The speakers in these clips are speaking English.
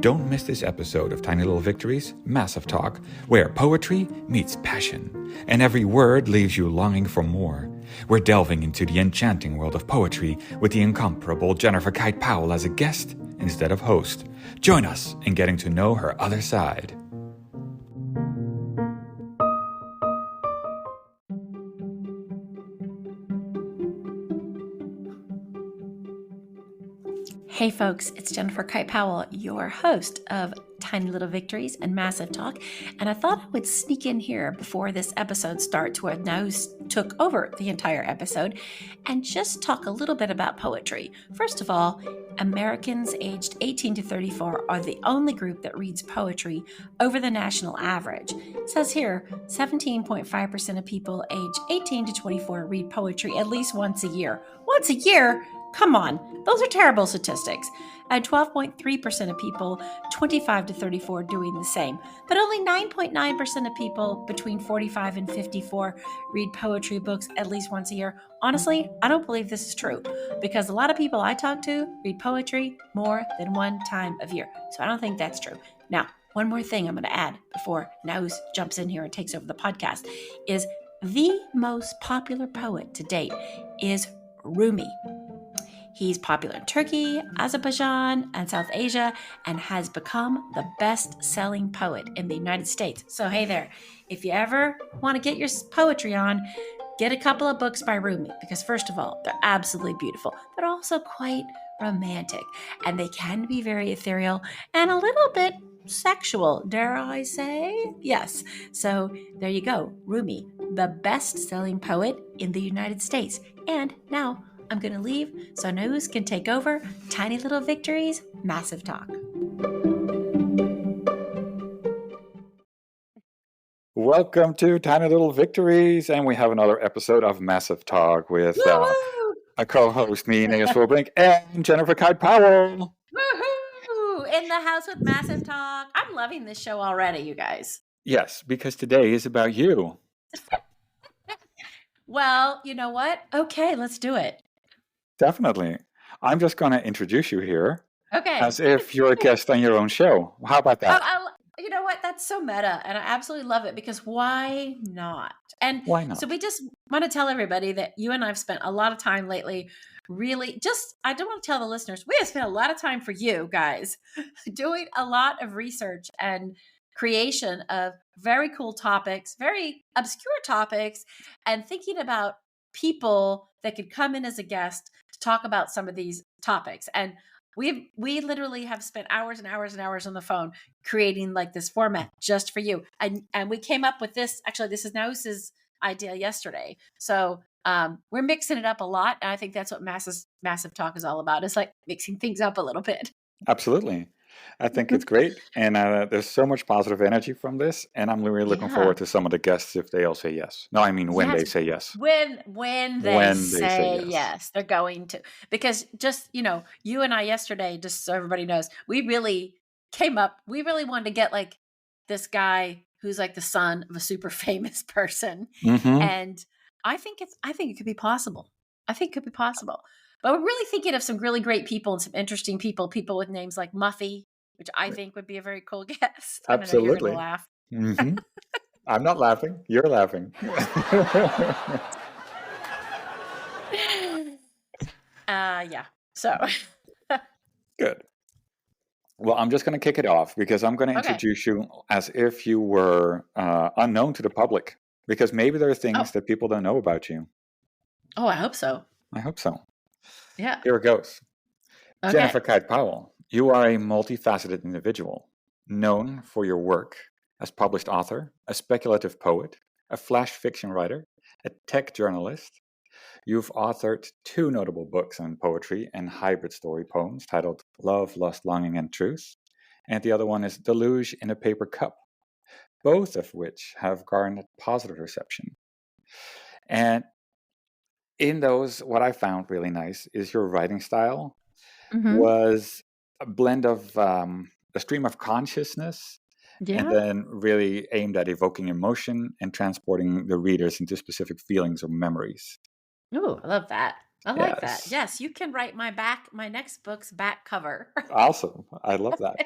Don't miss this episode of Tiny Little Victories, Massive Talk, where poetry meets passion, and every word leaves you longing for more. We're delving into the enchanting world of poetry with the incomparable Jennifer Kite Powell as a guest instead of host. Join us in getting to know her other side. Hey folks, it's Jennifer Kite Powell, your host of Tiny Little Victories and Massive Talk, and I thought I would sneak in here before this episode starts, where Nose took over the entire episode, and just talk a little bit about poetry. First of all, Americans aged 18 to 34 are the only group that reads poetry over the national average. It says here, 17.5% of people aged 18 to 24 read poetry at least once a year. Once a year? Come on, those are terrible statistics. And 12.3% of people 25 to 34 doing the same. But only 9.9% of people between 45 and 54 read poetry books at least once a year. Honestly, I don't believe this is true, because a lot of people I talk to read poetry more than one time a year. So I don't think that's true. Now, one more thing I'm going to add before Nose jumps in here and takes over the podcast is the most popular poet to date is Rumi. He's popular in Turkey, Azerbaijan, and South Asia, and has become the best-selling poet in the United States. So hey there, if you ever want to get your poetry on, get a couple of books by Rumi, because first of all, they're absolutely beautiful. They're also quite romantic, and they can be very ethereal and a little bit sexual, dare I say? Yes. So there you go, Rumi, the best-selling poet in the United States. And now I'm going to leave so Nose can take over Tiny Little Victories, Massive Talk. Welcome to Tiny Little Victories, and we have another episode of Massive Talk with a co-host, me, Nils Wilbrink, and Jennifer Kite Powell. Woohoo! In the house with Massive Talk. I'm loving this show already, you guys. Yes, because today is about you. Well, you know what? Okay, let's do it. Definitely. I'm just going to introduce you here as Okay. if you're a guest on your own show. How about that? You know what? That's so meta, and I absolutely love it, because why not? And Why not? so we just want to tell everybody that you and I have spent a lot of time lately, really I don't want to tell the listeners, we have spent a lot of time for you guys doing a lot of research and creation of very cool topics, very obscure topics, and thinking about people that could come in as a guest to talk about some of these topics. And we literally have spent hours and hours and hours on the phone creating like this format just for you. And we came up with this. Actually, this is Nose's idea yesterday. So we're mixing it up a lot. And I think that's what Massive Talk is all about. It's like mixing things up a little bit. Absolutely. I think it's great. And there's so much positive energy from this. And I'm really looking forward to some of the guests if they all say yes. No, I mean when they say yes. When they say yes, they're going to. Because just, you and I yesterday, just so everybody knows, we really wanted to get like this guy who's like the son of a super famous person. Mm-hmm. And I think it could be possible. But we're really thinking of some really great people and some interesting people with names like Muffy, which I think would be a very cool guest. Absolutely. I know you're going to laugh. Mm-hmm. I'm not laughing. You're laughing. Yeah. So. Good. Well, I'm just going to kick it off because I'm going to introduce you as if you were unknown to the public, because maybe there are things that people don't know about you. Oh, I hope so. I hope so. Yeah. Here it goes. Okay. Jennifer Kite Powell, you are a multifaceted individual, known for your work as published author, a speculative poet, a flash fiction writer, a tech journalist. You've authored 2 notable books on poetry and hybrid story poems titled Love, Lust, Longing, and Truth, and the other one is Deluge in a Paper Cup, both of which have garnered positive reception. And in those, what I found really nice is your writing style was a blend of a stream of consciousness and then really aimed at evoking emotion and transporting the readers into specific feelings or memories. Oh, I love that. I like that. Yes, you can write my next book's back cover. Awesome. I love that.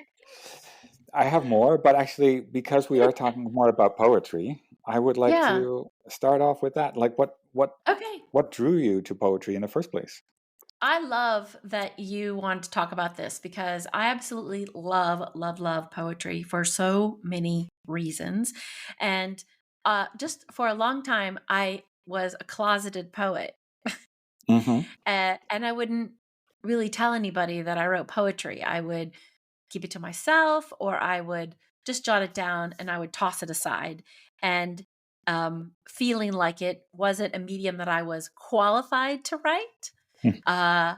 I have more, but actually, because we are talking more about poetry, I would like Yeah. to start off with that. Like, Okay. what drew you to poetry in the first place? I love that you want to talk about this because I absolutely love, love, love poetry for so many reasons. And just for a long time, I was a closeted poet. Mm-hmm. And I wouldn't really tell anybody that I wrote poetry. I would keep it to myself, or I would just jot it down and I would toss it aside. And feeling like it wasn't a medium that I was qualified to write. Uh,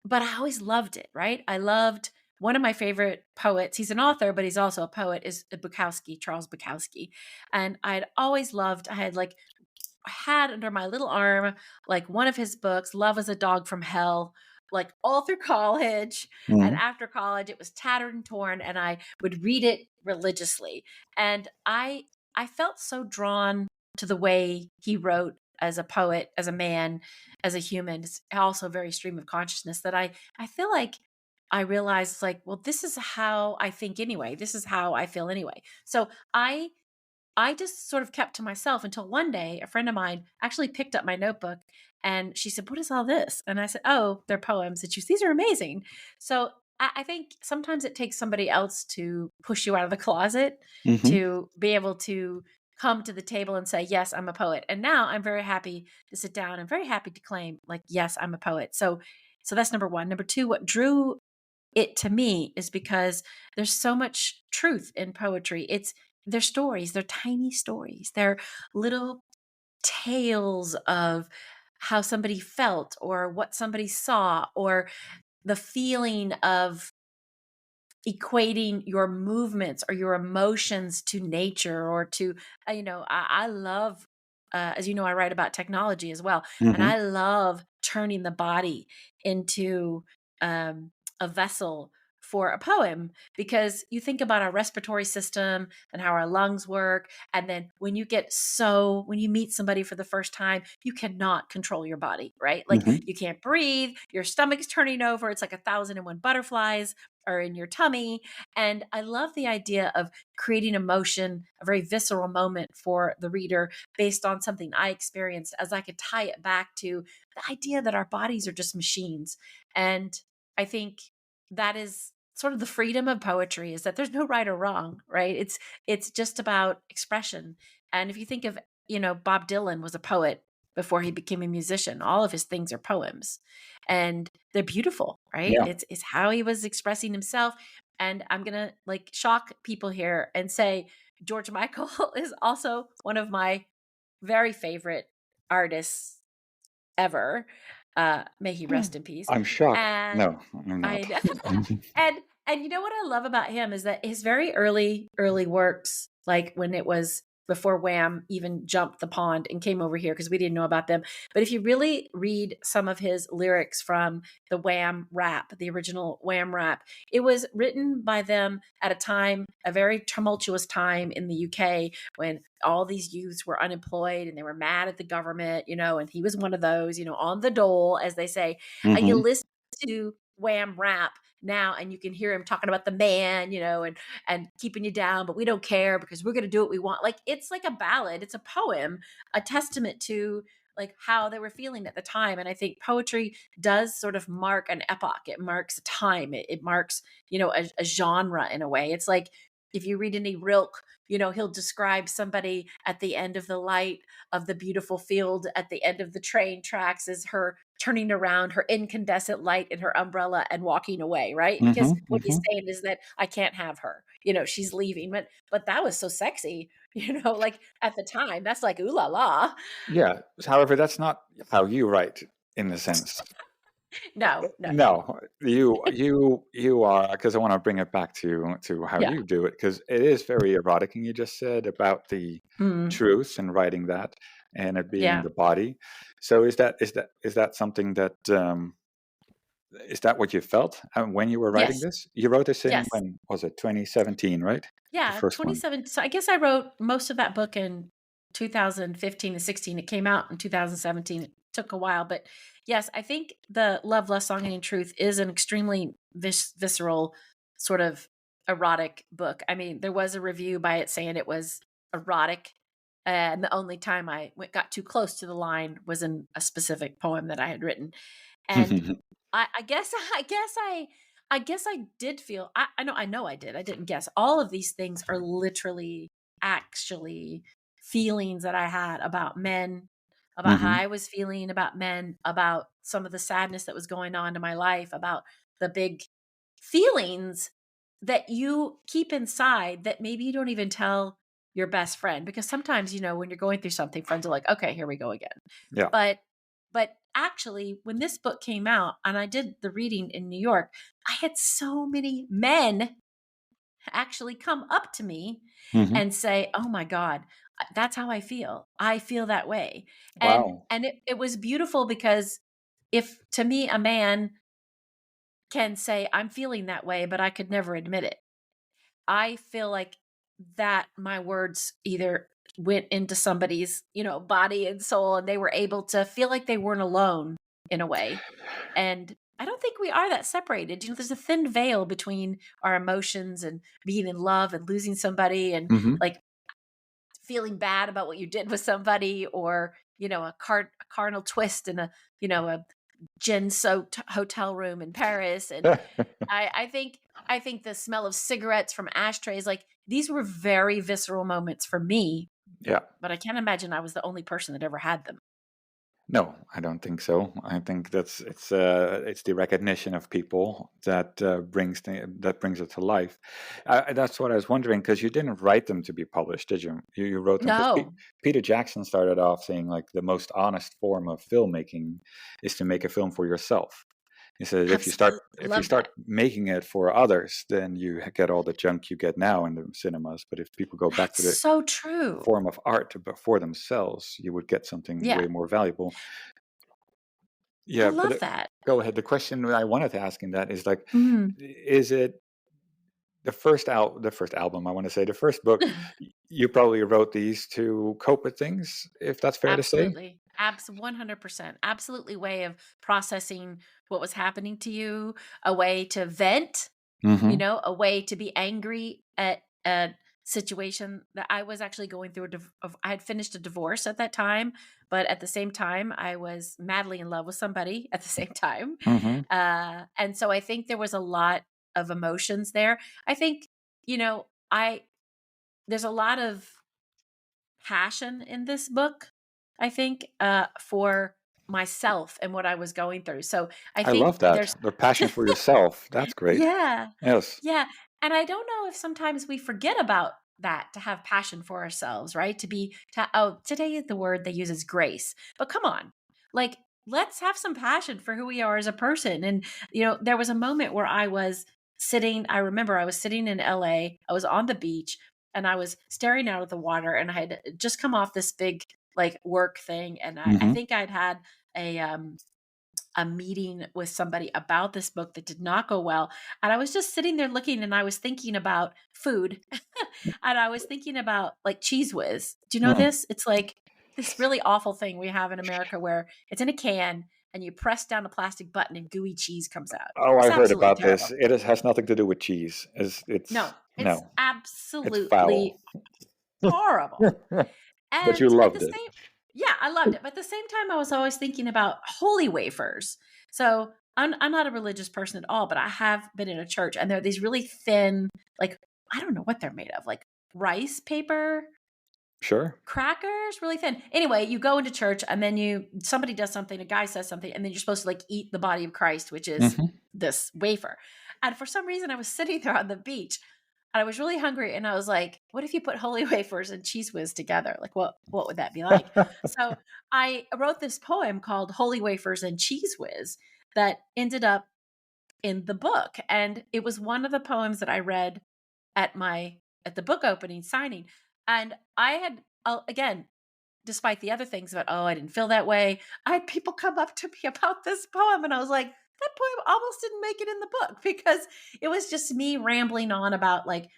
but I always loved it, right? I loved one of my favorite poets. He's an author, but he's also a poet, is Bukowski, Charles Bukowski. And I had like had under my little arm like one of his books, Love is a Dog from Hell, like all through college. And Mm-hmm. after college, it was tattered and torn, and I would read it religiously. And I felt so drawn to the way he wrote as a poet, as a man, as a human. It's also very stream of consciousness that I feel like I realized like, well, this is how I think anyway. This is how I feel anyway. So I just sort of kept to myself until one day a friend of mine actually picked up my notebook and she said, "What is all this?" And I said, "Oh, they're poems that you, these are amazing." So I think sometimes it takes somebody else to push you out of the closet Mm-hmm. to be able to come to the table and say, "Yes, I'm a poet." And now I'm very happy to sit down and very happy to claim, like, yes, I'm a poet. So that's number one. Number two, what drew it to me is because there's so much truth in poetry. They're stories, they're tiny stories. They're little tales of how somebody felt or what somebody saw or the feeling of equating your movements or your emotions to nature or to I love as you know, I write about technology as well, and Mm-hmm. I love turning the body into um, a vessel for a poem, because you think about our respiratory system and how our lungs work, and then when you meet somebody for the first time, you cannot control your body, right? Like, Mm-hmm. you can't breathe, your stomach's turning over, it's like 1,001 butterflies or in your tummy. And I love the idea of creating emotion, a very visceral moment for the reader based on something I experienced, as I could tie it back to the idea that our bodies are just machines. And I think that is sort of the freedom of poetry, is that there's no right or wrong, right? It's just about expression. And if you think of, Bob Dylan was a poet before he became a musician. All of his things are poems. And they're beautiful, right? Yeah. It's how he was expressing himself. And I'm gonna like shock people here and say George Michael is also one of my very favorite artists ever. May he rest in peace. I'm shocked. And No, I'm I not. know. and and you know what I love about him is that his very early works, like when it was before Wham even jumped the pond and came over here, because we didn't know about them. But if you really read some of his lyrics from the Wham rap, the original Wham rap, it was written by them at a time, a very tumultuous time in the UK, when all these youths were unemployed and they were mad at the government, and he was one of those, on the dole, as they say. And you Mm-hmm. listen to Wham rap now and you can hear him talking about the man, and keeping you down, but we don't care because we're going to do what we want. Like, it's like a ballad, it's a poem, a testament to like how they were feeling at the time. And I think poetry does sort of mark an epoch. It marks a time. It marks, a genre in a way. It's like if you read any Rilke, he'll describe somebody at the end of the light of the beautiful field at the end of the train tracks as her turning around her incandescent light in her umbrella and walking away, right? Because Mm-hmm. what he's Mm-hmm. saying is that I can't have her. She's leaving. But that was so sexy, like at the time. That's like ooh la la. Yeah. However, that's not how you write, in a sense. No, no, no. No, you are, because I want to bring it back to how Yeah. you do it, because it is very erotic, and you just said about the Mm, truth and writing that, and it being in yeah. the body. So is that something that is that what you felt when you were writing Yes. this? You wrote this in, Yes. when was it, 2017, right? The Yeah, first one. 27. So I guess I wrote most of that book in 2015 to 16. It came out in 2017. It took a while, but yes, I think the Love, Lust, Song, and Truth is an extremely visceral sort of erotic book. I mean, there was a review by it saying it was erotic. And the only time got too close to the line was in a specific poem that I had written. And I guess, I guess I did feel, I know I did. I didn't guess. All of these things are literally actually feelings that I had about men, about how Hmm. I was feeling about men, about some of the sadness that was going on in my life, about the big feelings that you keep inside that maybe you don't even tell your best friend. Because sometimes, when you're going through something, friends are like, okay, here we go again. Yeah. But actually, when this book came out and I did the reading in New York, I had so many men actually come up to me Hmm. and say, "Oh my God, that's how I feel. I feel that way." And Wow. and it was beautiful because if to me a man can say, "I'm feeling that way," but I could never admit it. I feel like that my words either went into somebody's, body and soul, and they were able to feel like they weren't alone in a way. And I don't think we are that separated. There's a thin veil between our emotions and being in love and losing somebody and Hmm. like feeling bad about what you did with somebody, or, a carnal twist in a gin soaked hotel room in Paris. And I think the smell of cigarettes from ashtrays, like these were very visceral moments for me, Yeah. but I can't imagine I was the only person that ever had them. No, I don't think so. I think it's the recognition of people that that brings it to life. That's what I was wondering, because you didn't write them to be published, did you? You wrote them because No, Peter Jackson started off saying like the most honest form of filmmaking is to make a film for yourself. He says absolutely. I if you love start that. making it for others, then you get all the junk you get now in the cinemas. But if people go back That's to the so true. form of art for themselves, you would get something Yeah, way more valuable. I Yeah, but love that. go ahead. The question that I wanted to ask in that is like, Mhm. is it the first album? I want to say the first book. You probably wrote these to cope with things, if that's fair to say. Absolutely. 100%. Absolutely way of processing what was happening to you, a way to vent, Hmm. a way to be angry at a situation that I was actually going through. I had finished a divorce at that time, but at the same time, I was madly in love with somebody at the same time. Hmm. And so I think there was a lot of emotions there. I think, I, there's a lot of passion in this book, I think, for myself and what I was going through. So I I think love that. there's, The passion for yourself. That's great. yeah, Yes. yeah. And I don't know if sometimes we forget about that, to have passion for ourselves, right? Oh, today the word they use is grace. But come on, like, let's have some passion for who we are as a person. And, there was a moment where I remember I was sitting in LA, I was on the beach, and I was staring out at the water, and I had just come off this big, like, work thing. And I Hmm. think I'd had a meeting with somebody about this book that did not go well. And I was just sitting there looking, and I was thinking about food. And I was thinking about like Cheese Whiz. Do you know Mm. this? It's like this really awful thing we have in America where it's in a can and you press down a plastic button and gooey cheese comes out. Oh, It's I heard absolutely about this. terrible. Has nothing to do with cheese. No, it's No, it's foul. absolutely horrible. But you And at the loved it. same, yeah, I loved it. But at the same time, I was always thinking about holy wafers. So I'm not a religious person at all, but I have been in a church, and they're these really thin, like, I don't know what they're made of, like rice paper Sure. crackers, really thin. Anyway, you go into church, and then somebody does something, a guy says something, and then you're supposed to like eat the body of Christ, which is Hmm. this wafer. And for some reason, I was sitting there on the beach, and I was really hungry, and I was like, "What if you put holy wafers and cheese whiz together? Like, what would that be like?" So I wrote this poem called "Holy Wafers and Cheese Whiz" that ended up in the book, and it was one of the poems that I read at the book opening signing. And I had, again, despite the other things about, oh, I didn't feel that way, I had people come up to me about this poem, and I was like, that poem almost didn't make it in the book because it was just me rambling on about like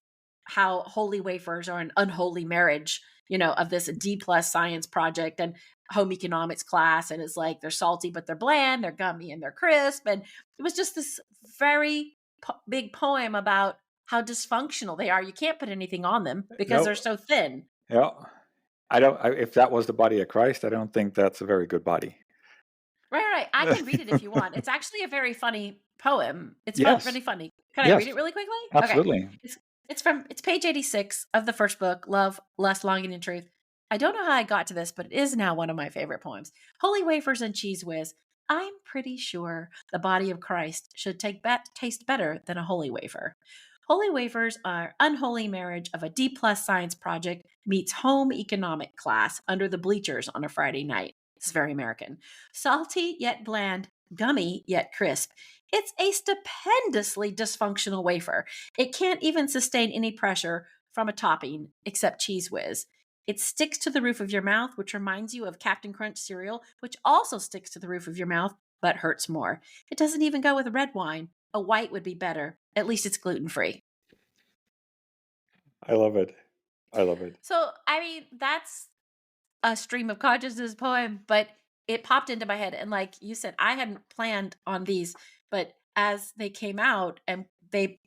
how holy wafers are an unholy marriage, of this D plus science project and home economics class. And it's like, they're salty, but they're bland, they're gummy and they're crisp. And it was just this very big poem about how dysfunctional they are. You can't put anything on them because they're No. so thin. Yeah. If that was the body of Christ, I don't think that's a very good body. Right. I can read it if you want. It's actually a very funny poem. It's Yes. really funny. Can I Yes. read it really quickly? Okay. Absolutely. It's page 86 of the first book, Love, Lust, Longing, and Truth. I don't know how I got to this, but it is now one of my favorite poems. Holy wafers and cheese whiz. I'm pretty sure the body of Christ should taste better than a holy wafer. Holy wafers are unholy marriage of a D+ science project meets home economic class under the bleachers on a Friday night. It's very American. Salty yet bland, gummy yet crisp. It's a stupendously dysfunctional wafer. It can't even sustain any pressure from a topping except Cheese Whiz. It sticks to the roof of your mouth, which reminds you of Captain Crunch cereal, which also sticks to the roof of your mouth, but hurts more. It doesn't even go with red wine. A white would be better. At least it's gluten-free. I love it. I love it. So, I mean, that's a stream of consciousness poem, but it popped into my head. And like you said, I hadn't planned on these, but as they came out and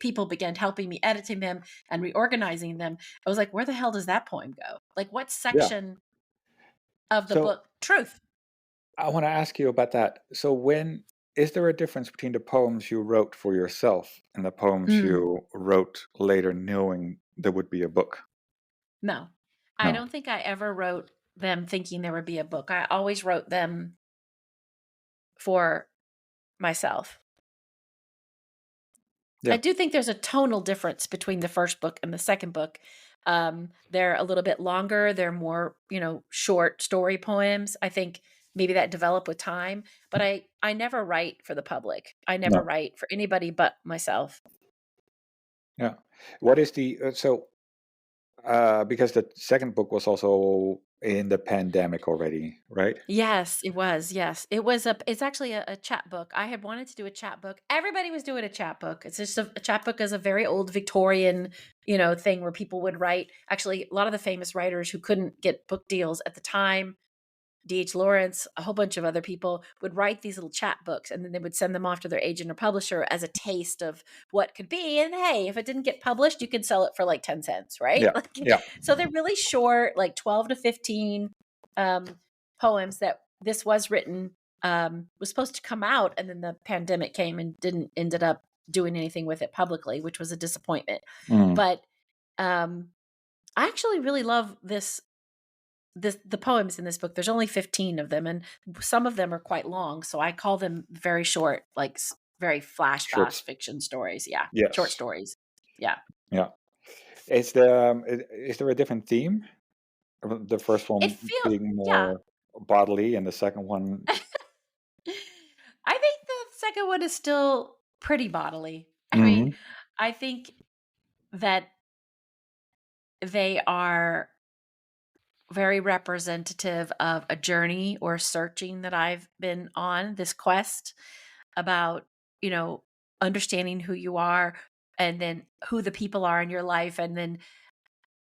people began helping me editing them and reorganizing them, I was like, where the hell does that poem go? Like what Yeah. section of the So book? Truth. I want to ask you about that. So is there a difference between the poems you wrote for yourself and the poems Mm, you wrote later knowing there would be a book? no, I No. don't think I ever wrote them thinking there would be a book. I always wrote them for myself. I Yeah. do think there's a tonal difference between the first book and the second book. They're a little bit longer. They're more, short story poems. I think maybe that developed with time, but I never write for the public. I never No. write for anybody but myself. Yeah. What is because the second book was also in the pandemic already, right? Yes, it was. Yes, it's actually a chat book. I had wanted to do a chat book. Everybody was doing a chat book. It's just a chat book is a very old Victorian, thing where people would write. Actually, a lot of the famous writers who couldn't get book deals at the time, D.H. Lawrence, a whole bunch of other people would write these little chat books and then they would send them off to their agent or publisher as a taste of what could be. And hey, if it didn't get published, you could sell it for like 10 cents, right? Yeah. Yeah. So they're really short, like 12 to 15 um, poems that this was written, was supposed to come out. And then the pandemic came and ended up doing anything with it publicly, which was a disappointment. Mm. But I actually really love the poems in this book. There's only 15 of them, and some of them are quite long. So I call them very short, like very flash fast Shorts. fiction stories. Yeah, short Yes. stories. Yeah. Yeah. Is there a different theme? The first It one feel being yeah. more bodily, and the second one. I think the second one is still pretty bodily. I mean, Hmm. I think that they are very representative of a journey or searching that I've been on, this quest about, understanding who you are and then who the people are in your life and then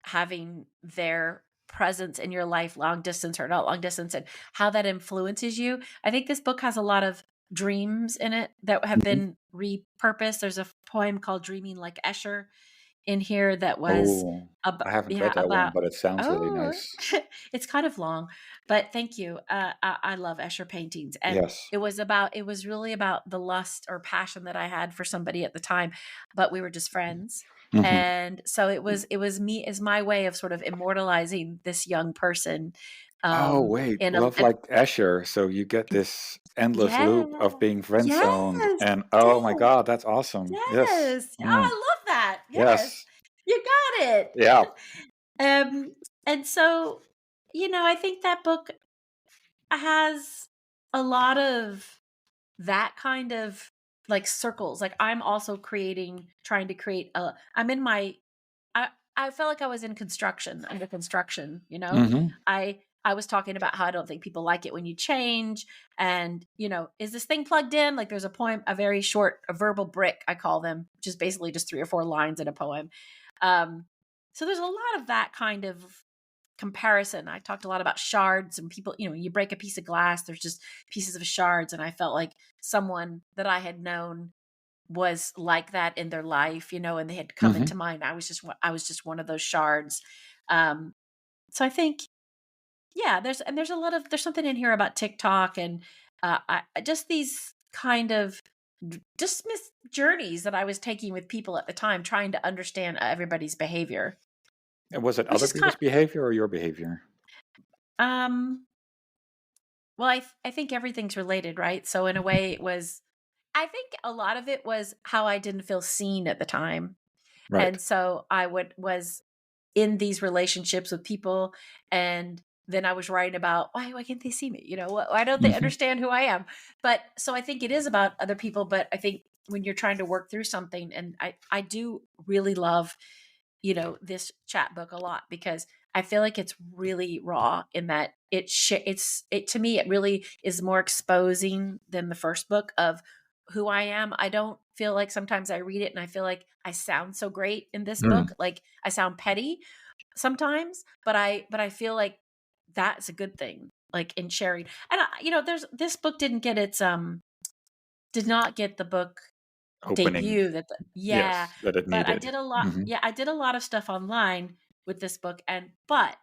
having their presence in your life, long distance or not long distance, and how that influences you. I think this book has a lot of dreams in it that have Hmm. been repurposed. There's a poem called Dreaming Like Escher in here that was Oh, about, I haven't yeah, read that one, about, but it sounds really oh, nice. it's kind of long, but thank you. I love Escher paintings. And Yes. it was really about the lust or passion that I had for somebody at the time, but we were just friends. Hmm. And so it was me as my way of sort of immortalizing this young person. Oh, wait, In love like Escher. So you get this endless yeah, loop of being friend zoned, yes, and oh my yes, God, that's awesome. Yes. yes. Oh, Mm. I love that. Yes, Yes. you got it. Yeah. And so, I think that book has a lot of that kind of like circles. Like I'm also trying to create I'm in my, I, I felt like I was in construction, under construction. Hmm. I was talking about how I don't think people like it when you change. And, is this thing plugged in? Like there's a poem, a very short, a verbal brick, I call them, which is basically just 3 or 4 lines in a poem. So there's a lot of that kind of comparison. I talked a lot about shards and people, you break a piece of glass, there's just pieces of shards. And I felt like someone that I had known was like that in their life, and they had come Hmm. into mind. I was just one of those shards. So I think, yeah, there's something in here about TikTok and just these kind of dismissed journeys that I was taking with people at the time, trying to understand everybody's behavior, Was it which other is kind. people's behavior or your behavior? Um, well, I think everything's related, right? So in a way, it was. I think a lot of it was how I didn't feel seen at the time, Right. and so I was in these relationships with people, and then I was writing about why can't they see me? Why don't they Hmm. understand who I am? But so I think it is about other people, but I think when you're trying to work through something, and I do really love, this chat book a lot because I feel like it's really raw in that it to me, it really is more exposing than the first book of who I am. I don't feel like sometimes I read it and I feel like I sound so great in this book, Mm. like I sound petty sometimes, but I feel like that's a good thing, like in sharing. And there's this book did not get the book Opening. debut yeah, Yes, that it but I needed. did a lot. Hmm. Yeah, I did a lot of stuff online with this book, and but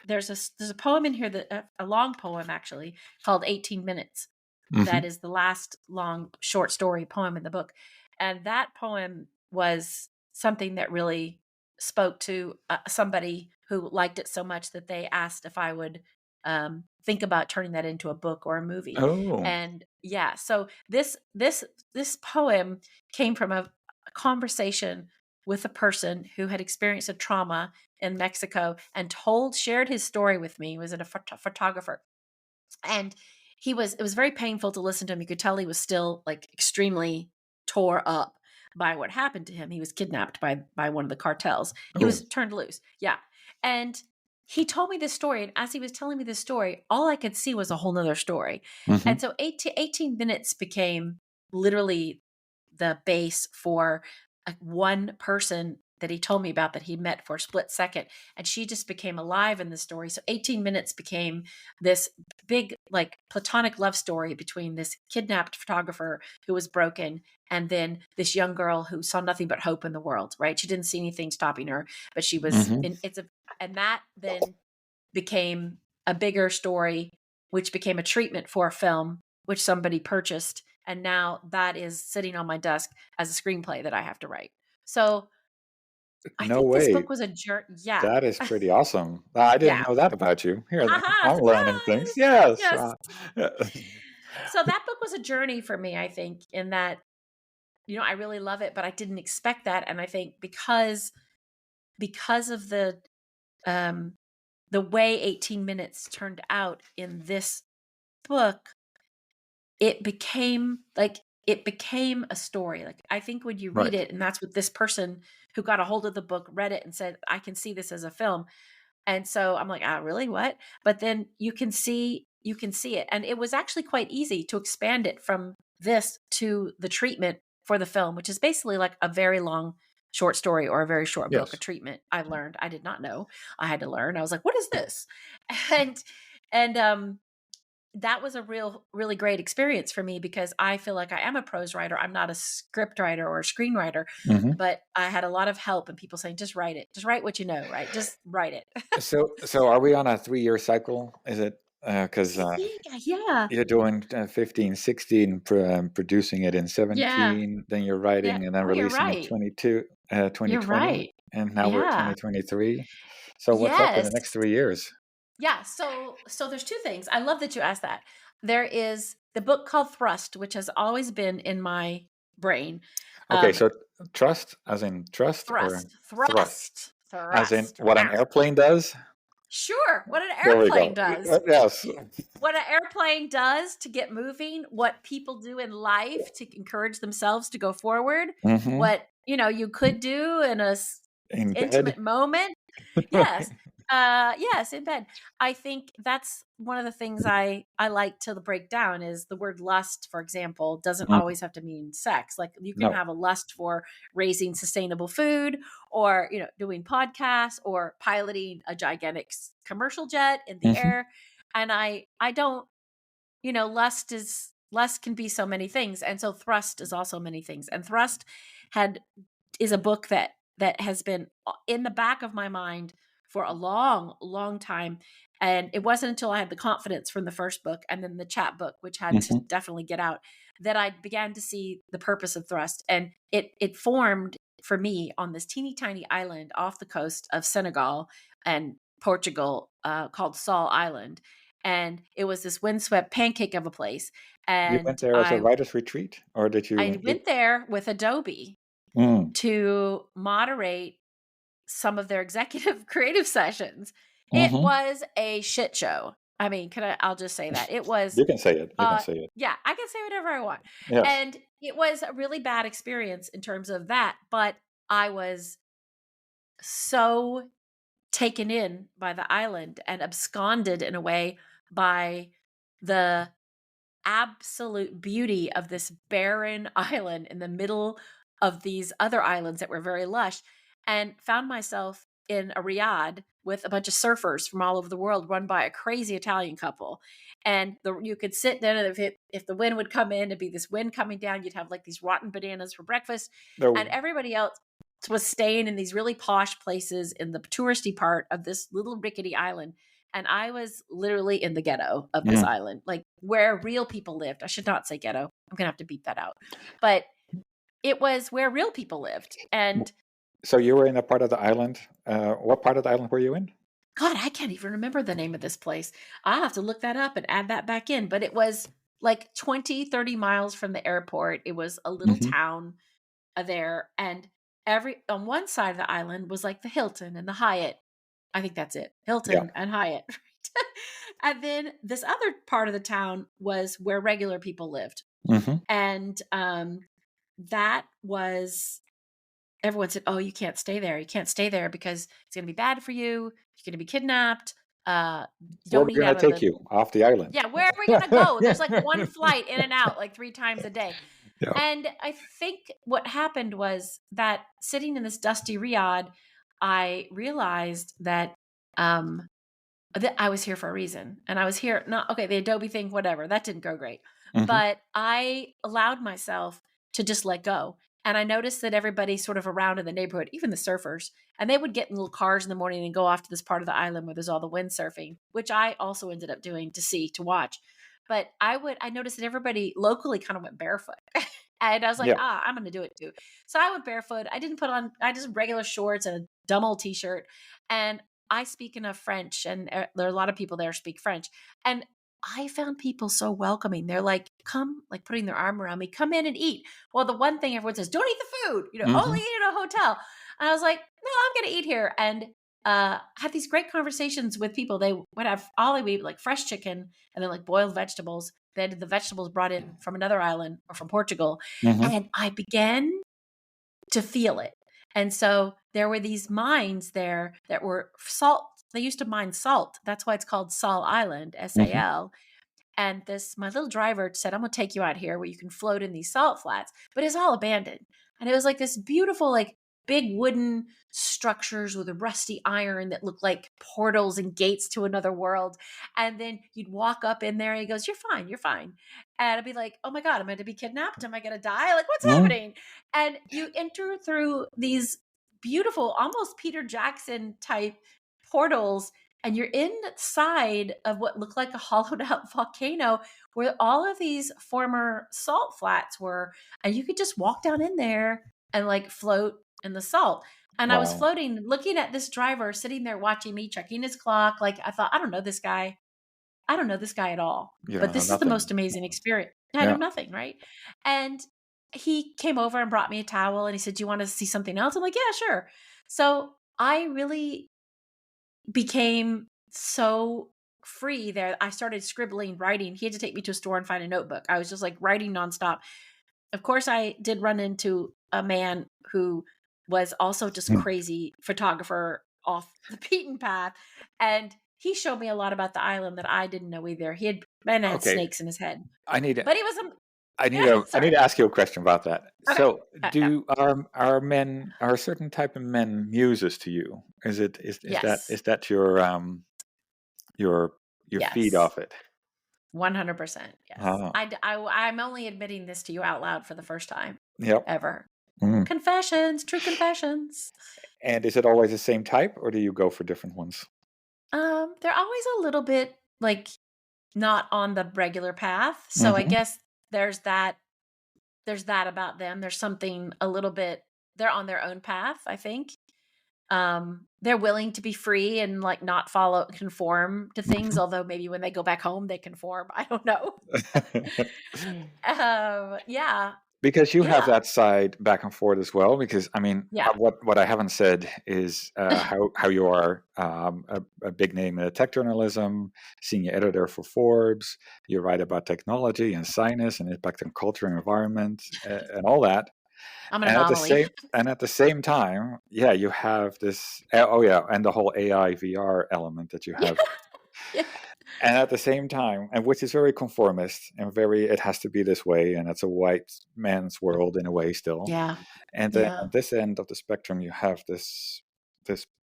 there's a poem in here, that a long poem actually, called 18 minutes, that Hmm. is the last long short story poem in the book. And that poem was something that really spoke to somebody who liked it so much that they asked if I would think about turning that into a book or a movie. Oh. And yeah, so this poem came from a conversation with a person who had experienced a trauma in Mexico and shared his story with me. He was a photographer, and it was very painful to listen to him. You could tell he was still like extremely tore up by what happened to him. He was kidnapped by one of the cartels. He Oh. was turned loose. Yeah. And he told me this story. And as he was telling me this story, all I could see was a whole nother story. Hmm. And so 18 minutes became literally the base for one person that he told me about that he met for a split second. And she just became alive in the story. So 18 minutes became this big, like, platonic love story between this kidnapped photographer who was broken and then this young girl who saw nothing but hope in the world, right? She didn't see anything stopping her, but she was Hmm. in and that then became a bigger story, which became a treatment for a film, which somebody purchased. And now that is sitting on my desk as a screenplay that I have to write. So I No think this way. book was a journey. Yeah. That is pretty awesome. I didn't Yeah. know that about you. Here, Aha, I'm learning things. surprise. Yes. Yes. So that book was a journey for me, I think, in that, I really love it, but I didn't expect that. And I think because of um the way 18 minutes turned out in this book, it became a story. Like, I think when you read Right. it, and that's what this person who got a hold of the book read it and said, I can see this as a film. And so I'm like, really? What? But then you can see it. And it was actually quite easy to expand it from this to the treatment for the film, which is basically like a very long short story or a very short book. A Yes. treatment, I learned. I did not know. I had to learn. I was like, what is this? And that was a really great experience for me because I feel like I am a prose writer. I'm not a script writer or a screenwriter, Hmm. but I had a lot of help and people saying, just write it. Just write what you know, right? Just write it. So are we on a 3-year cycle? Is it because I think, yeah. you're doing 15, 16, producing it in Yeah. 17, then you're Yeah. writing and then Oh, you're releasing in right. 2020, You're right. and now we're at Yeah. 2023. So what's up in the Yes. next 3 years? Yeah. So there's two things. I love that you asked that. There is the book called Thrust, which has always been in my brain. Okay, Um, so trust, as in trust, or thrust, thrust, thrust, as in thrust. what an airplane does? Sure. What an There we airplane go. does. Yes. What an airplane does to get moving, what people do in life to encourage themselves to go forward, Hmm. what, you could do in In bed. intimate moment. Yes. Yes, in bed. I think that's one of the things I like to break down is the word lust, for example, doesn't Mhm. always have to mean sex. Like, you can No. have a lust for raising sustainable food, or, doing podcasts, or piloting a gigantic commercial jet in the Hmm. air. And I don't, lust is less can be so many things. And so Thrust is also many things. And Thrust is a book that has been in the back of my mind for a long time. And it wasn't until I had the confidence from the first book and then the chat book, which had to Mm-hmm. definitely get out, that I began to see the purpose of Thrust. And it formed for me on this teeny tiny island off the coast of Senegal and Portugal, called Saul Island. And it was this windswept pancake of a place. You And went there as a writer's retreat, or did I you? went there with Adobe Mm. to moderate some of their executive creative sessions. It Mm-hmm. was a shit show. I mean, I'll just say that. It was, You can say it. You can say it. yeah, I can say whatever I want. Yes. And it was a really bad experience in terms of that, but I was so taken in by the island and absconded in a way by the absolute beauty of this barren island in the middle of these other islands that were very lush, and found myself in a riad with a bunch of surfers from all over the world run by a crazy Italian couple. And you could sit down, and if the wind would come in, it'd be this wind coming down, you'd have like these rotten bananas for breakfast. And No. everybody else was staying in these really posh places in the touristy part of this little rickety island. And I was literally in the ghetto of this Mm. island, like where real people lived. I should not say ghetto. I'm going to have to beep that out. But it was where real people lived. And So you were in a part of the island. What part of the island were you in? God, I can't even remember the name of this place. I'll have to look that up and add that back in. But it was like 20, 30 miles from the airport. It was a little Mm-hmm. town there. And on one side of the island was like the Hilton and the Hyatt. I think that's it. Yeah. Hilton and Hyatt. And then this other part of the town was where regular people lived. Mm-hmm. And that was, everyone said, oh, you can't stay there. You can't stay there because it's going to be bad for you. You're going to be kidnapped. You Where don't were eat going out to of take the, you off the island? yeah, where are we going to go? There's like one flight in and out like 3 times a day. Yeah. And I think what happened was that sitting in this dusty riad, I realized that I was here for a reason. And I was here, not, okay, the Adobe thing, whatever, that didn't go great. Mm-hmm. But I allowed myself to just let go. And I noticed that everybody sort of around in the neighborhood, even the surfers, and they would get in little cars in the morning and go off to this part of the island where there's all the windsurfing, which I also ended up doing to watch. But I noticed that everybody locally kind of went barefoot. And I was like, Yeah. I'm going to do it too. So I went barefoot. I just regular shorts and a dumb old t-shirt. And I speak enough French, and there are a lot of people there speak French. And I found people so welcoming. They're like, come, like putting their arm around me, come in and eat. Well, the one thing everyone says, don't eat the food, Mm-hmm. only eat at a hotel. And I was like, no, I'm going to eat here. And had these great conversations with people. They would have all they eat, like fresh chicken and then like boiled vegetables. They had the vegetables brought in from another island or from Portugal. Mm-hmm. And I began to feel it. And so there were these mines there that were salt. They used to mine salt. That's why it's called Saul Island, SAL. And my little driver said, I'm going to take you out here where you can float in these salt flats, but it's all abandoned. And it was like this beautiful, like big wooden structures with a rusty iron that looked like portals and gates to another world. And then you'd walk up in there and he goes, you're fine, you're fine. And I'd be like, oh my God, am I going to be kidnapped? Am I going to die? Like, what's Mm-hmm. happening? And you enter through these beautiful, almost Peter Jackson type portals, and you're inside of what looked like a hollowed out volcano where all of these former salt flats were. And you could just walk down in there and like float in the salt. And I was Wow. floating, looking at this driver sitting there watching me, checking his clock. Like I thought, I don't know this guy. I don't know this guy at all. You But don't know this is the nothing. most amazing experience. I know Yeah. nothing, right? And he came over and brought me a towel and he said, do you want to see something else? I'm like, yeah, sure. So I really became so free there. I started scribbling, writing. He had to take me to a store and find a notebook. I was just like writing nonstop. Of course, I did run into a man who was also just Mm. crazy photographer off the beaten path. And he showed me a lot about the island that I didn't know either. He had Okay. snakes in his head. I need But he was I need sorry. to ask you a question about that. Okay. So, are certain type of men muses to you? Is Yes. that your Yes. feed off it? 100%. Yes. Ah, I'm only admitting this to you out loud for the first time yep. ever. Mm. Confessions, true confessions. And is it always the same type, or do you go for different ones? They're always a little bit like not on the regular path. So I Hmm. guess there's that there's that about them. There's something a little bit they're on their own path, I think. They're willing to be free and like not follow conform to things, although maybe when they go back home they conform. I don't know. Yeah. Because you have Yeah. that side back and forth as well. Because I mean, Yeah. what I haven't said is how you are a big name in tech journalism, senior editor for Forbes. You write about technology and science and impact on culture and environment and all that. I'm an And anomaly. at the same time, yeah, you have this. Oh yeah, and the whole AI VR element that you Yeah. have. Yeah. And at the same time, and which is very conformist and very, it has to be this way, and it's a white man's world in a way still. Yeah. And then Yeah. on this end of the spectrum, you have this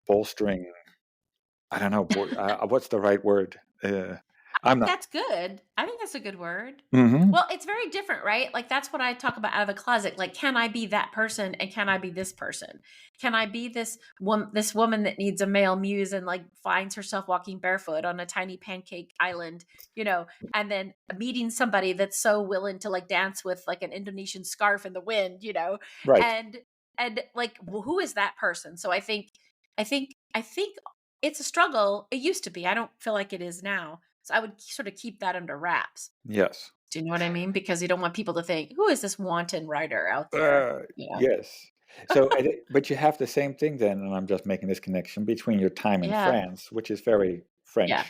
bolstering. I don't know what's the right word. I'm not. That's good. I think that's a good word. Hmm. Well, it's very different, right? Like that's what I talk about out of the closet. Like, can I be that person and can I be this person? Can I be this woman that needs a male muse and like finds herself walking barefoot on a tiny pancake island, and then meeting somebody that's so willing to like dance with like an Indonesian scarf in the wind, Right. and like who is that person? So I think it's a struggle. It used to be. I don't feel like it is now. So I would sort of keep that under wraps. Yes. Do you know what I mean? Because you don't want people to think, "Who is this wanton writer out there?" Uh, Yeah. yes. But you have the same thing then, and I'm just making this connection between your time in Yeah. France, which is very Yeah. French,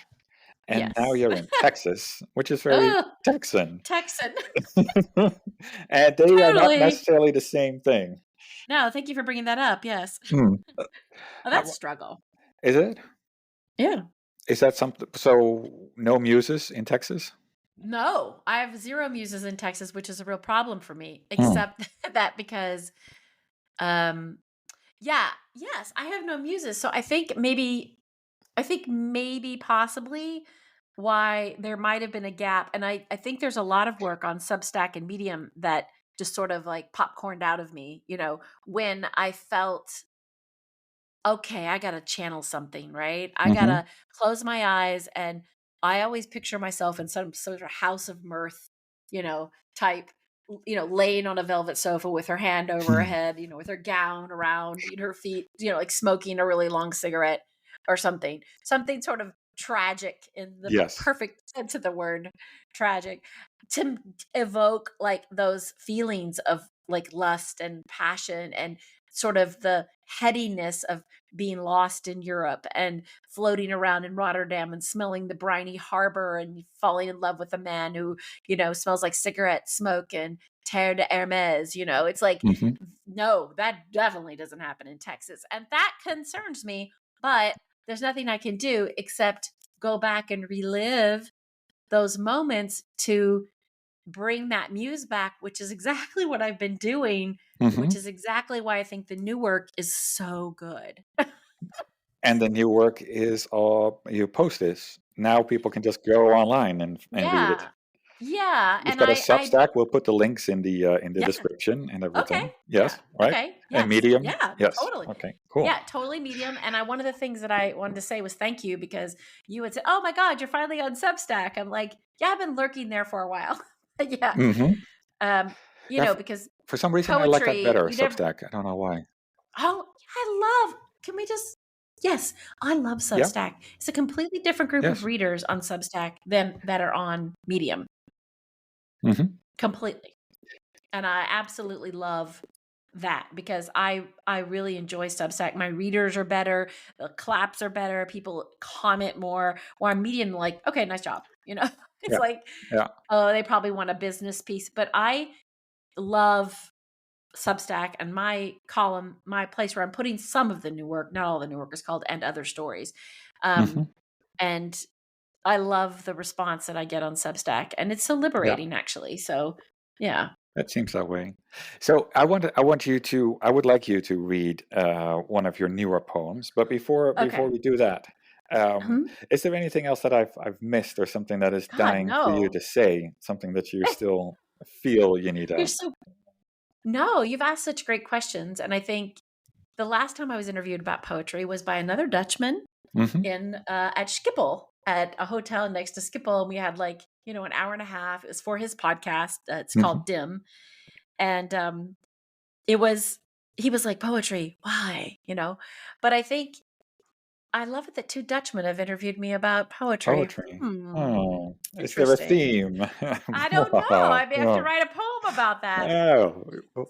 and now Yes. you're in Texas, which is very Ugh, Texan. Texan. And they are not Totally. necessarily the same thing. No, thank you for bringing that up. Yes. Hmm. Oh, Uh, that's struggle. Is it? Yeah. Is that something? So no muses in Texas? No, I have zero muses in Texas, which is a real problem for me, Hmm. except that because um yeah, yes, I have no muses. So I think maybe possibly why there might have been a gap. And I think there's a lot of work on Substack and Medium that just sort of like popcorned out of me, when I felt, okay, I got to channel something, right? I got Hmm. to close my eyes. And I always picture myself in some sort of house of mirth, type, laying on a velvet sofa with her hand over her head, with her gown around her feet, like smoking a really long cigarette or something sort of tragic in the Yes. perfect sense of the word, tragic, to evoke like those feelings of like lust and passion and sort of the headiness of being lost in Europe and floating around in Rotterdam and smelling the briny harbor and falling in love with a man who, smells like cigarette smoke and terre de Hermes. It's like, Hmm. no, that definitely doesn't happen in Texas. And that concerns me, but there's nothing I can do except go back and relive those moments to bring that muse back, which is exactly what I've been doing, which Hmm. is exactly why I think the new work is so good. And the new work is, you post this. Now people can just go online and read it. Yeah. Yeah, You've and got a I Substack. We'll put the links in the yeah. description and Okay. everything. Yeah. Yes, right? Okay. And Yes. Medium. Yeah, Yes. totally. Okay. Cool. Yeah, totally medium. And one of the things that I wanted to say was thank you because you would say, "Oh my God, you're finally on Substack." I'm like, "Yeah, I've been lurking there for a while." Yeah. Hmm. Um, Yeah. because For some reason, I like that poetry, better. you never Substack. I don't know why. Oh, I love can we just Yes, I love Yeah. Substack. It's a completely different group of Yes. readers on Substack than that are on Medium. Hmm. Completely. And I absolutely love that because I really enjoy Substack. My readers are better, the claps are better, people comment more. Or on Medium, like, okay, nice job. It's Yeah. like, Yeah. oh, they probably want a business piece. But I love Substack and my column, my place where I'm putting some of the new work, not all the new work, is called "And Other Stories," Hmm. and I love the response that I get on Substack, and it's so Yeah. liberating, actually. So, yeah, That seems that way. So I would like you to read one of your newer poems. But before okay, we do that, Um, Hmm? is there anything else that I've missed, or something that is God, dying for you no. to say? Something that you still feel you need You're to? so No, you've asked such great questions. And I think the last time I was interviewed about poetry was by another Dutchman Hmm. in at Schiphol, at a hotel next to Schiphol. And we had like, an hour and a half. It was for his podcast. It's Hmm. called Dim. And it was, he was like, poetry, why? But I think I love it that two Dutchmen have interviewed me about poetry. Poetry. Hmm. Oh, is there a Interesting. theme? I don't know. I may have to Oh, write a poem about that. oh, No,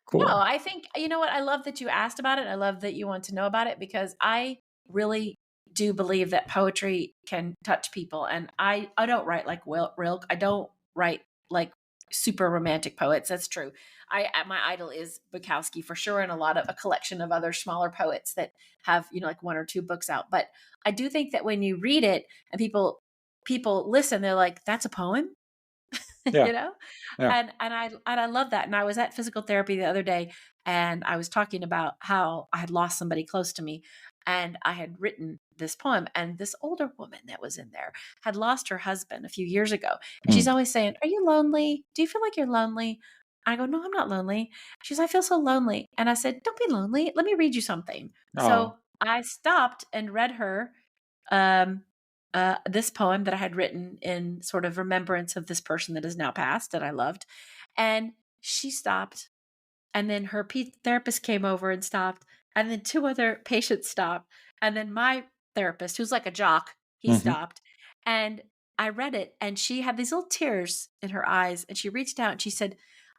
cool. I think, you know what? I love that you asked about it. I love that you want to know about it because I really do believe that poetry can touch people. And I don't write like Rilke. I don't write like super romantic poets. That's true. My idol is Bukowski for sure, and a collection of other smaller poets that have, like one or two books out. But I do think that when you read it and people listen, they're like, that's a poem. Yeah, you know yeah. and I love that. And I was at physical therapy the other day, and I was talking about how I had lost somebody close to me, and I had written this poem, and this older woman that was in there had lost her husband a few years ago, and she's Mm. always saying, are you lonely? Do you feel like you're lonely? I go, no, I'm not lonely. She's, I feel so lonely. And I said, don't be lonely, let me read you something. Oh. So I stopped and read her um, this poem that I had written in sort of remembrance of this person that is now passed that I loved. And she stopped. And then her therapist came over and stopped. And then two other patients stopped. And then my therapist, who's like a jock, he Hmm. stopped. And I read it, and she had these little tears in her eyes. And she reached out and she said,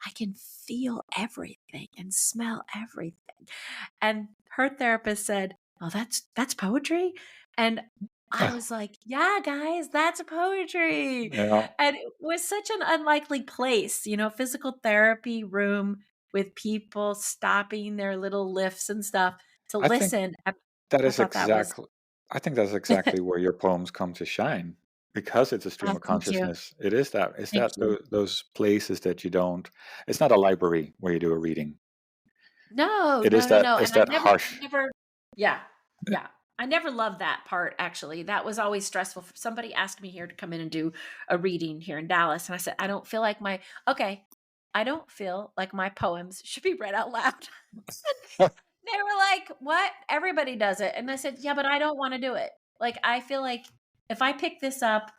I can feel everything and smell everything. And her therapist said, oh, that's poetry. And I was like, yeah, guys, that's poetry. Yeah, And it was such an unlikely place, physical therapy room with people stopping their little lifts and stuff to I think listen. that I is thought that was exactly. I think that's exactly where your poems come to shine, because it's a stream of thank you. consciousness. It is that. It's Thank that you. those places that you don't. It's not a library where you do a reading. No, It no, is no, that. no. It's And I that never, harsh. never, yeah, yeah. I never loved that part, actually. That was always stressful. Somebody asked me here to come in and do a reading here in Dallas. And I said, okay, I don't feel like my poems should be read out loud. They were like, what? Everybody does it. And I said, yeah, but I don't want to do it. Like, I feel like if I pick this up,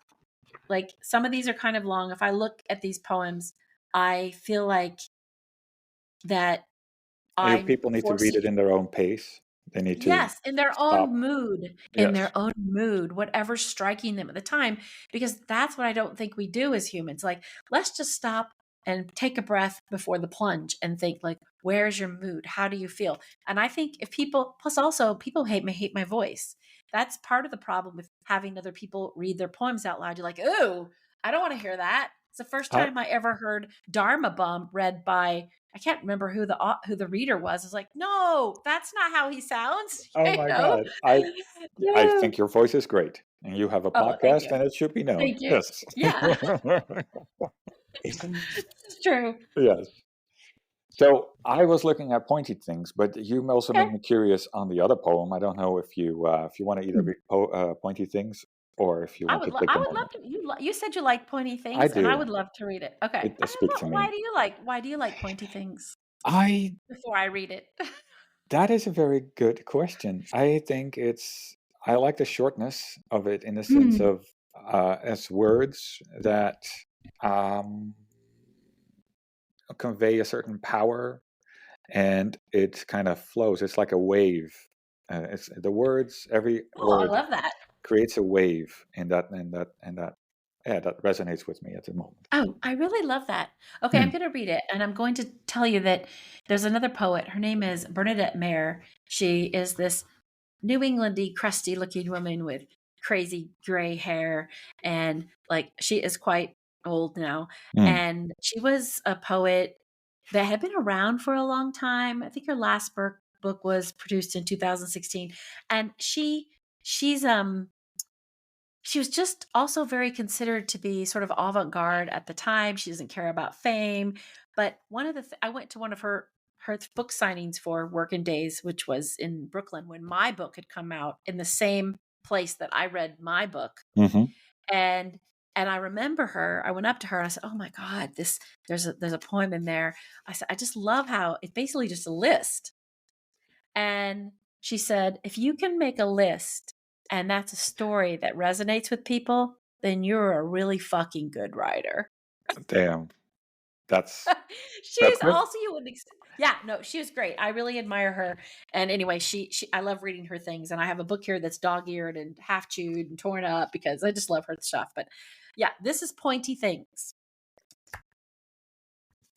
like some of these are kind of long. If I look at these poems, I feel like that I'm People need to read forcing. it in their own pace. They need to Yes, in their stop. own mood, Yes. whatever's striking them at the time, because that's what I don't think we do as humans. Like, let's just stop and take a breath before the plunge and think like, where's your mood? How do you feel? And I think if people, plus also people hate my voice. That's part of the problem with having other people read their poems out loud. You're like, ooh, I don't want to hear that. It's the first I, time I ever heard Dharma Bum read by, I can't remember who the reader was. It's like, no, that's not how he sounds. oh my God. I Yeah. think your voice is great, and you have a Oh, thank podcast, you. and it should be known. Thank you. Yes. Yeah, it's true. Yes. So I was looking at pointy things, but you also Okay. made me curious on the other poem. I don't know if you want to either Hmm. read pointy things, or if you want to take I a would love moment. to. You said you like pointy I things, and I do. would love to read it. Okay. It I does speak don't to know. me. Why do you like pointy things? I Before I read it. That is a very good question. I think I like the shortness of it, in the sense Mm. of as words that um, convey a certain power, and it kind of flows. It's like a wave. It's the words. Every Oh, I word love that. creates a wave, and that. Yeah, that resonates with me at the moment. Oh, I really love that. Okay, I'm Hmm. going to read it, and I'm going to tell you that there's another poet. Her name is Bernadette Mayer. She is this New Englandy, crusty looking woman with crazy gray hair. And like, she is quite old now. Hmm. And she was a poet that had been around for a long time. I think her last book was produced in 2016. And she was just also very considered to be sort of avant-garde at the time. She doesn't care about fame. But I went to one of her book signings for Working Days, which was in Brooklyn when my book had come out in the same place that I read my book. Mm-hmm. And I remember her, I went up to her and I said, "Oh my God, there's a poem in there." I said, "I just love how it's basically just a list." And she said, "If you can make a list and that's a story that resonates with people, then you're a really fucking good writer." Damn. That's She's good. also yeah, no, she was great. I really admire her. And anyway, she I love reading her things, and I have a book here that's dog-eared and half chewed and torn up because I just love her stuff. But yeah, this is Pointy Things.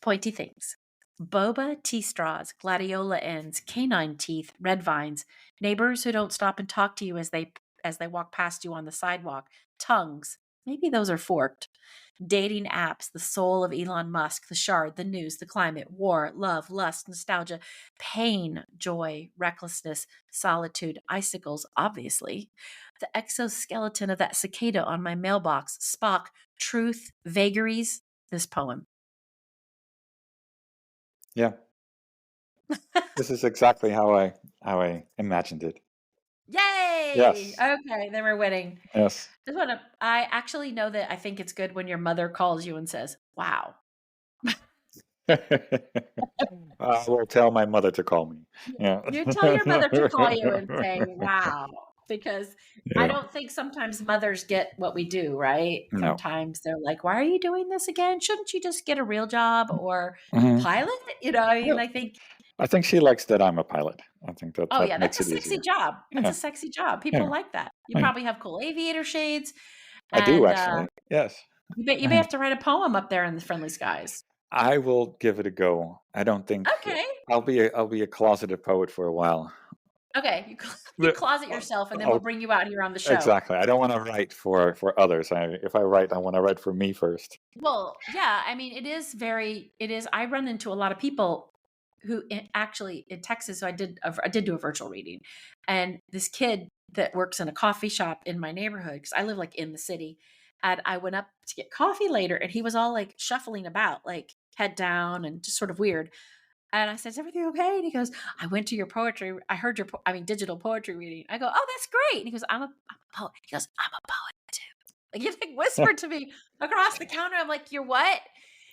Pointy Things. Boba tea straws, gladiola ends, canine teeth, red vines, neighbors who don't stop and talk to you as they walk past you on the sidewalk, tongues. Maybe those are forked. Dating apps, the soul of Elon Musk, the shard, the news, the climate, war, love, lust, nostalgia, pain, joy, recklessness, solitude, icicles, obviously. The exoskeleton of that cicada on my mailbox, Spock, truth, vagaries, this poem. Yeah. This is exactly how I imagined it. Yay! Yes. Okay, then we're winning. Yes. I actually know that I think it's good when your mother calls you and says, "Wow." I will tell my mother to call me. Yeah. You tell your mother to call you and say, "Wow," because I Yeah. don't think sometimes mothers get what we do, right? No. Sometimes they're like, "Why are you doing this again? Shouldn't you just get a real job or Mhm. pilot?" I mean, Yeah. I think, I think she likes that I'm a pilot. I think that oh that yeah, that's makes a it sexy easier. job. That's a Yeah. sexy job. People Yeah. like that. You Yeah. probably have cool aviator shades, I do and actually. Yes. you may have to write a poem up there in the friendly skies. I will give it a go. I don't think Okay. I'll be a closeted poet for a while. Okay, you But closet yourself, and then we'll I'll, bring you out here on the show. exactly. I don't want to write for others. If I write, I want to write for me first. Well, yeah, I mean, it is. I run into a lot of people who actually in Texas. So I did do a virtual reading, and this kid that works in a coffee shop in my neighborhood, because I live like in the city, and I went up to get coffee later, and he was all like shuffling about, like head down and just sort of weird. And I said, "Is everything okay?" And he goes, "I went to your poetry. I heard your, digital poetry reading." I go, "Oh, that's great." And he goes, I'm a poet." He goes, "I'm a poet too." Like, he like whispered to me across the counter. I'm like, "You're what?"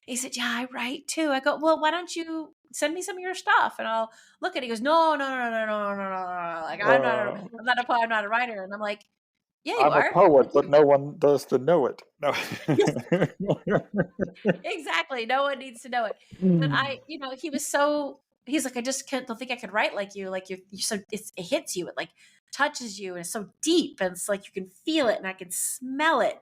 He said, "Yeah, I write too." I go, "Well, why don't you send me some of your stuff and I'll look at it." He goes, "No, no, no, no, no, no, no, no, no. Like, Uh, I'm not a poet. I'm not a writer." And I'm like, "Yeah, you I'm a are." poet, Like, but no one does to know it. No. exactly. No one needs to know it. But he was so, he's like, "I just don't think I could write like you. Like, you so, it hits you. It like touches you and it's so deep. And it's like, you can feel it and I can smell it."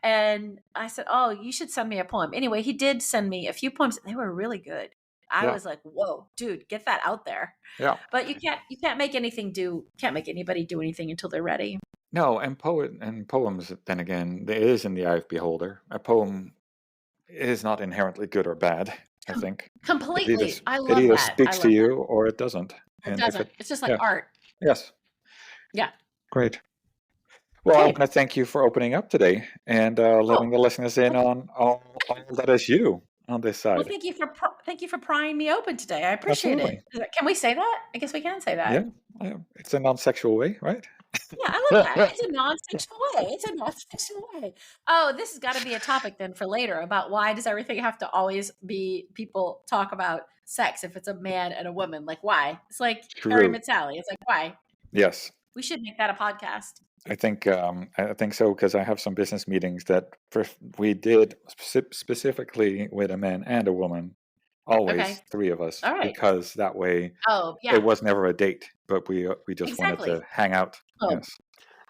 And I said, "Oh, you should send me a poem." Anyway, he did send me a few poems. They were really good. I Yeah. was like, "Whoa, dude, get that out there." Yeah. But can't make anybody do anything until they're ready. No, and poems, then again, it is in the eye of beholder. A poem is not inherently good or bad, I think. It either Completely. I it love either that. I speaks to love that. you or it doesn't. It And if doesn't. it, It's just like yeah, art. yes, Yeah. great. Well, I want Okay. to thank you for opening up today and letting Oh, the listeners in well, on all that is you on this well, side. thank you for prying me open today. I appreciate it. Absolutely. Can we say that? I guess we can say that. Yeah, it's a non-sexual way, right? Yeah, I love that. It's a non-sexual way. It's a non-sexual way. Oh, this has got to be a topic then for later about why does everything have to always be people talk about sex if it's a man and a woman? Like, why? It's like Harry True. Met Sally. It's like, why? Yes. We should make that a podcast. I think so because I have some business meetings that we did specifically with a man and a woman, Okay. always three of us, All right. because that way Oh, it yeah. was never a date, but we just wanted to Exactly. hang out. Oh, Yes.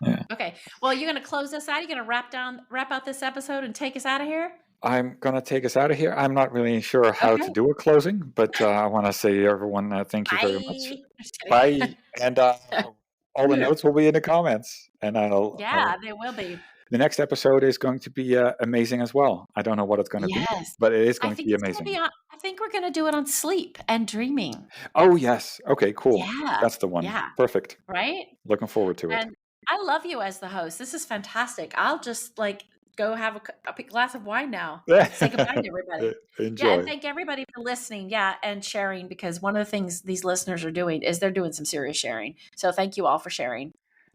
Yeah. okay. Well, you're going to close us out. You're going to wrap out this episode and take us out of here. I'm gonna take us out of here. I'm not really sure how to Okay. do a closing, but I want to say everyone thank you very much. Bye. Just Bye, kidding. and all the notes will be in the comments, and Yeah, they will be. the next episode is going to be amazing as well. I don't know what it's going to be, Yes. but it is I going to think be it's going to amazing. be on, I think we're going to do it on sleep and dreaming. Oh yes, okay, cool. Yeah. That's the one. Yeah. Perfect. Right. Looking forward to it. And I love you as the host. This is fantastic. I'll just like go have a glass of wine now. Say goodbye to everybody. Yeah. And Enjoy. thank everybody for listening. Yeah. And sharing, because one of the things these listeners are doing is they're doing some serious sharing. So thank you all for sharing.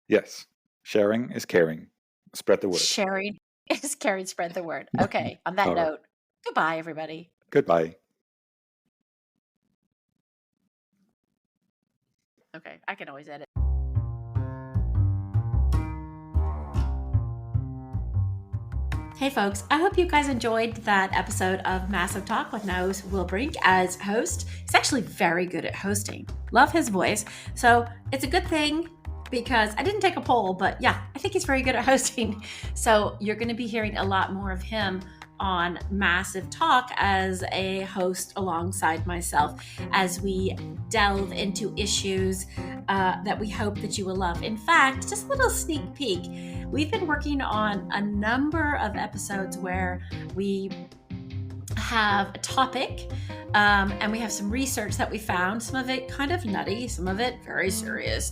Yes. Sharing is caring. Spread the word. Sharing is caring, spread the word. Okay, on that All right. note, goodbye, everybody. Goodbye. Okay, I can always edit. Hey folks, I hope you guys enjoyed that episode of Massive Talk with Nose Wilbrink as host. He's actually very good at hosting. Love his voice. So it's a good thing because I didn't take a poll, but yeah, I think he's very good at hosting. So you're going to be hearing a lot more of him on Massive Talk as a host alongside myself as we delve into issues that we hope that you will love. In fact, just a little sneak peek, we've been working on a number of episodes where we have a topic and we have some research that we found, some of it kind of nutty, some of it very serious.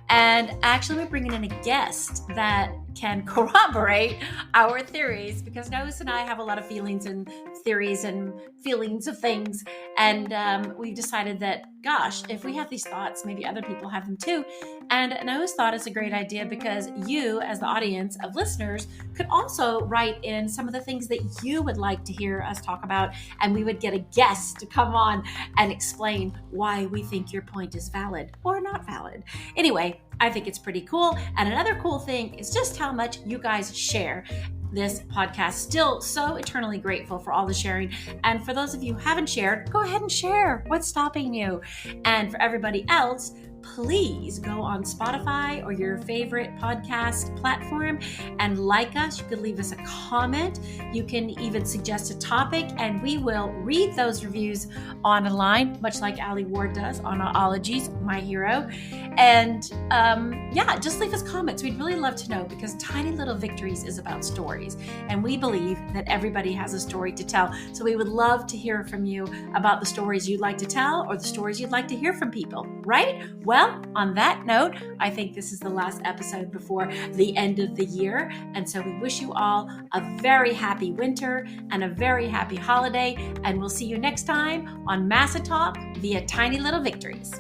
And actually we're bringing in a guest that can corroborate our theories because Nose and I have a lot of feelings and theories and feelings of things. And we've decided that, gosh, if we have these thoughts, maybe other people have them too. And I always thought it's a great idea because you, as the audience of listeners, could also write in some of the things that you would like to hear us talk about. And we would get a guest to come on and explain why we think your point is valid or not valid. Anyway, I think it's pretty cool. And another cool thing is just how much you guys share this podcast. Still so eternally grateful for all the sharing. And for those of you who haven't shared, go ahead and share. What's stopping you? And for everybody else, please go on Spotify or your favorite podcast platform and like us. You could leave us a comment. You can even suggest a topic and we will read those reviews online, much like Ali Ward does on Ologies, my hero. And just leave us comments. We'd really love to know because Tiny Little Victories is about stories. And we believe that everybody has a story to tell. So we would love to hear from you about the stories you'd like to tell or the stories you'd like to hear from people, right? Well, on that note, I think this is the last episode before the end of the year. And so we wish you all a very happy winter and a very happy holiday. And we'll see you next time on Massive Talk via Tiny Little Victories.